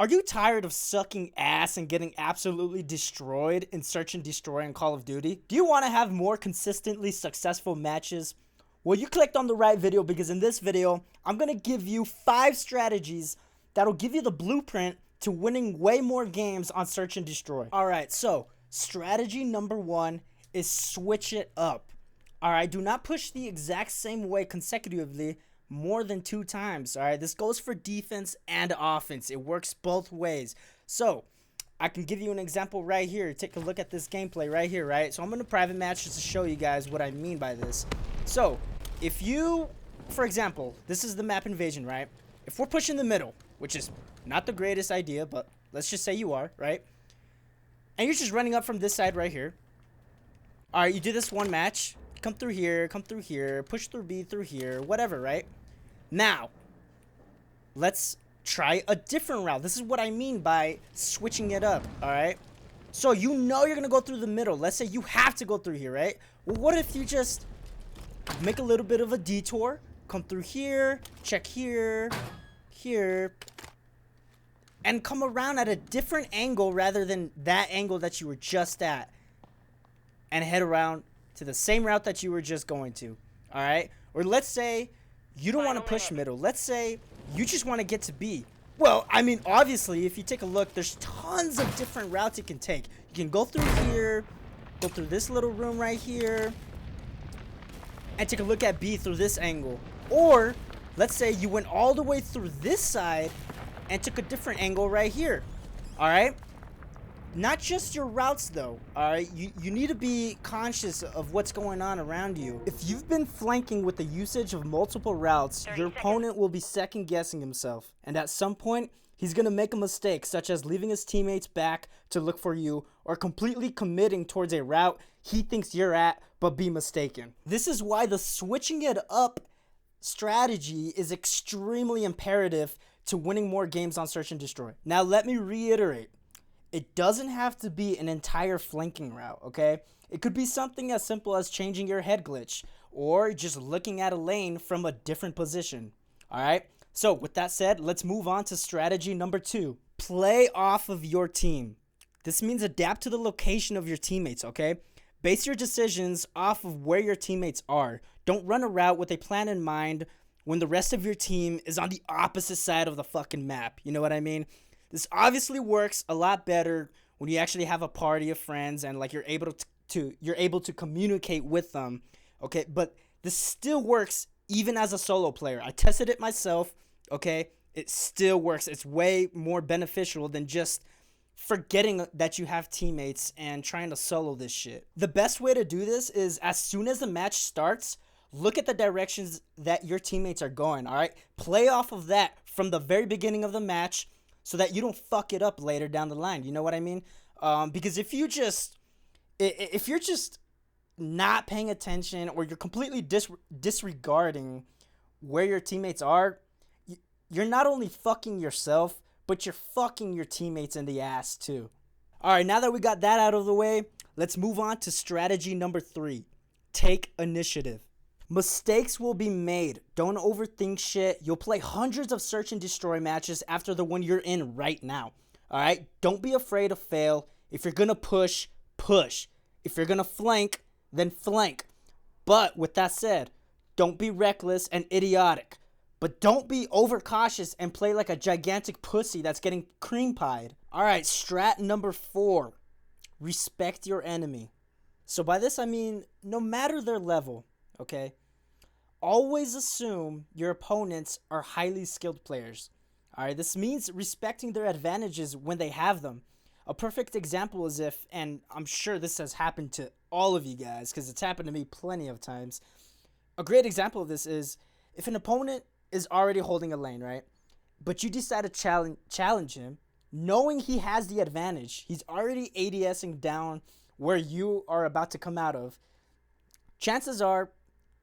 Are you tired of sucking ass and getting absolutely destroyed in Search and Destroy in Call of Duty? Do you want to have more consistently successful matches? Well, you clicked on the right video, because in this video, I'm going to give you 5 strategies that'll give you the blueprint to winning way more games on Search and Destroy. Alright, so strategy number 1 is switch it up. Alright, do not push the exact same way consecutively more than 2 times. Alright, this goes for defense and offense. It works both ways. So I can give you an example right here. Take a look at this gameplay right here, right? So I'm in a private match just to show you guys what I mean by this. So if you, for example, this is the map invasion, right? If we're pushing the middle, which is not the greatest idea, but let's just say you are, right? And you're just running up from this side right here. Alright, you do this one match. Come through here, push through B, through here, whatever, right? Now, let's try a different route. This is what I mean by switching it up, alright? So you know you're going to go through the middle. Let's say you have to go through here, right? Well, what if you just make a little bit of a detour, come through here, check here, here, and come around at a different angle rather than that angle that you were just at, and head around to the same route that you were just going to, alright? Or let's say you don't want to push middle. Let's say you just want to get to B. Well, I mean, obviously, if you take a look, there's tons of different routes you can take. You can go through here, go through this little room right here, and take a look at B through this angle. Or, let's say you went all the way through this side and took a different angle right here, alright? Not just your routes though, alright? You need to be conscious of what's going on around you. If you've been flanking with the usage of multiple routes, your opponent will be second guessing himself. And at some point, he's going to make a mistake, such as leaving his teammates back to look for you, or completely committing towards a route he thinks you're at, but be mistaken. This is why the switching it up strategy is extremely imperative to winning more games on Search and Destroy. Now let me reiterate. It doesn't have to be an entire flanking route, okay? It could be something as simple as changing your head glitch, or just looking at a lane from a different position, alright? So with that said, let's move on to strategy number 2. Play off of your team. This means adapt to the location of your teammates, okay? Base your decisions off of where your teammates are. Don't run a route with a plan in mind when the rest of your team is on the opposite side of the fucking map. You know what I mean? This obviously works a lot better when you actually have a party of friends and like you're able to communicate with them. Okay, but this still works even as a solo player. I tested it myself, okay? It still works. It's way more beneficial than just forgetting that you have teammates and trying to solo this shit. The best way to do this is as soon as the match starts, look at the directions that your teammates are going, all right? Play off of that from the very beginning of the match so that you don't fuck it up later down the line. You know what I mean? Because if you're just not paying attention, or you're completely disregarding where your teammates are, you're not only fucking yourself, but you're fucking your teammates in the ass too. Alright, now that we got that out of the way, let's move on to strategy number 3. Take initiative. Mistakes will be made. Don't overthink shit. You'll play hundreds of Search and Destroy matches after the one you're in right now. Alright? Don't be afraid to fail. If you're gonna push, push. If you're gonna flank, then flank. But with that said, don't be reckless and idiotic. But don't be overcautious and play like a gigantic pussy that's getting cream pied. Alright, strat number 4. Respect your enemy. So by this I mean, no matter their level, okay? Always assume your opponents are highly skilled players. Alright, this means respecting their advantages when they have them. A perfect example is if, and I'm sure this has happened to all of you guys, because it's happened to me plenty of times. A great example of this is if an opponent is already holding a lane, right? But you decide to challenge him, knowing he has the advantage. He's already ADSing down where you are about to come out of. Chances are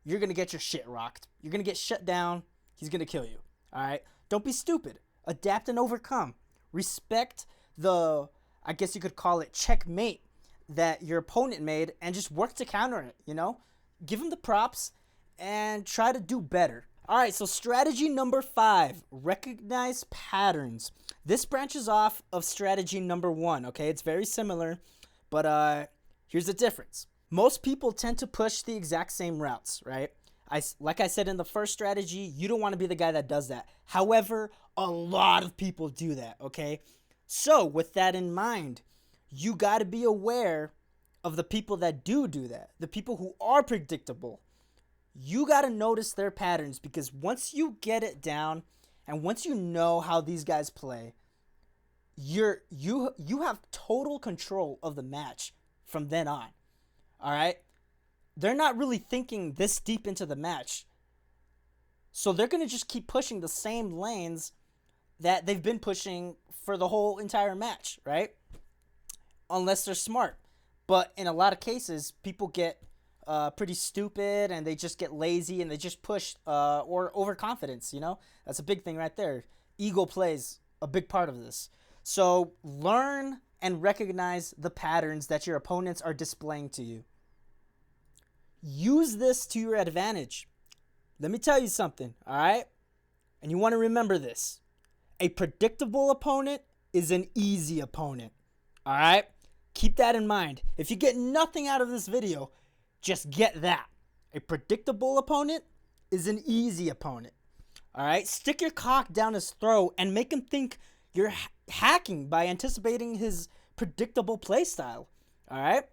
you're going to get your shit rocked. You're going to get shut down. He's going to kill you. All right? Don't be stupid. Adapt and overcome. Respect the, I guess you could call it, checkmate that your opponent made, and just work to counter it, you know? Give him the props and try to do better. All right, so strategy number 5, recognize patterns. This branches off of strategy number 1, okay? It's very similar, but here's the difference. Most people tend to push the exact same routes, right? Like I said in the first strategy, you don't want to be the guy that does that. However, a lot of people do that, okay? So, with that in mind, you got to be aware of the people that do that, the people who are predictable. You got to notice their patterns, because once you get it down and once you know how these guys play, you have total control of the match from then on. All right? They're not really thinking this deep into the match. So they're going to just keep pushing the same lanes that they've been pushing for the whole entire match, right? Unless they're smart. But in a lot of cases, people get pretty stupid and they just get lazy and they just push or overconfidence, you know? That's a big thing right there. Ego plays a big part of this. So learn and recognize the patterns that your opponents are displaying to you. Use this to your advantage. Let me tell you something, all right? And you want to remember this. A predictable opponent is an easy opponent, all right? Keep that in mind. If you get nothing out of this video, just get that. A predictable opponent is an easy opponent, all right? Stick your cock down his throat and make him think you're hacking by anticipating his predictable playstyle, all right?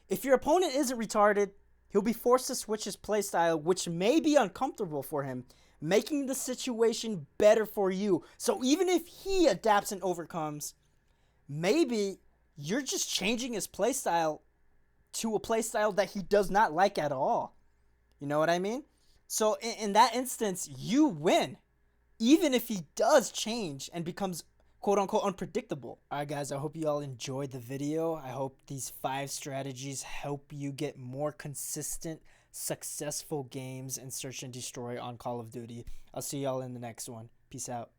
If your opponent isn't retarded, he'll be forced to switch his playstyle, which may be uncomfortable for him, making the situation better for you. So even if he adapts and overcomes, maybe you're just changing his playstyle to a playstyle that he does not like at all. You know what I mean? So in that instance, you win, even if he does change and becomes quote-unquote unpredictable. All right, guys, I hope you all enjoyed the video. I hope these 5 strategies help you get more consistent, successful games in Search and Destroy on Call of Duty. I'll see y'all in the next one. Peace out.